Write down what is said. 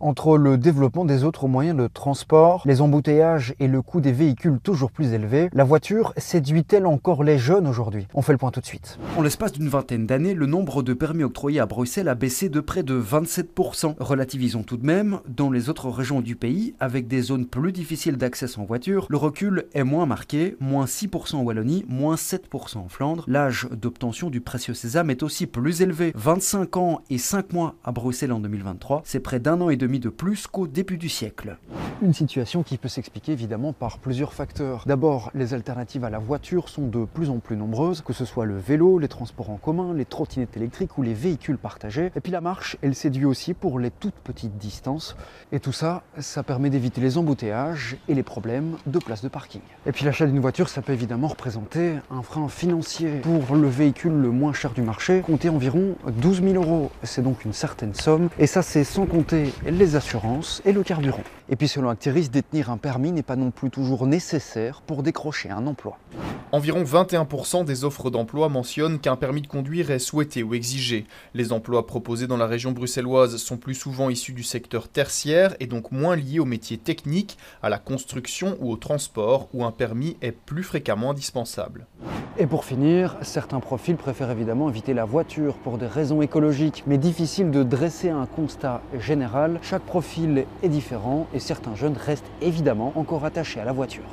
Entre le développement des autres moyens de transport, les embouteillages et le coût des véhicules toujours plus élevé, la voiture séduit-elle encore les jeunes aujourd'hui? On fait le point tout de suite. En l'espace d'une vingtaine d'années, le nombre de permis octroyés à Bruxelles a baissé de près de 27%. Relativisons tout de même, dans les autres régions du pays, avec des zones plus difficiles d'accès en voiture, le recul est moins marqué, moins 6% en Wallonie, moins 7% en Flandre. L'âge d'obtention du précieux sésame est aussi plus élevé, 25 ans et 5 mois à Bruxelles en 2023, c'est près d'un an et demi de plus qu'au début du siècle. Une situation qui peut s'expliquer évidemment par plusieurs facteurs. D'abord, les alternatives à la voiture sont de plus en plus nombreuses, que ce soit le vélo, les transports en commun, les trottinettes électriques ou les véhicules partagés. Et puis la marche, elle séduit aussi pour les toutes petites distances. Et tout ça, ça permet d'éviter les embouteillages et les problèmes de place de parking. Et puis l'achat d'une voiture, ça peut évidemment représenter un frein financier. Pour le véhicule le moins cher du marché, comptez environ 12 000 €. C'est donc une certaine somme. Et ça, c'est sans compter les assurances et le carburant. Et puis selon Actiris, détenir un permis n'est pas non plus toujours nécessaire pour décrocher un emploi. Environ 21% des offres d'emploi mentionnent qu'un permis de conduire est souhaité ou exigé. Les emplois proposés dans la région bruxelloise sont plus souvent issus du secteur tertiaire et donc moins liés aux métiers techniques, à la construction ou au transport, où un permis est plus fréquemment indispensable. Et pour finir, certains profils préfèrent évidemment éviter la voiture pour des raisons écologiques, mais difficile de dresser un constat général. Chaque profil est différent et certains jeunes restent évidemment encore attachés à la voiture.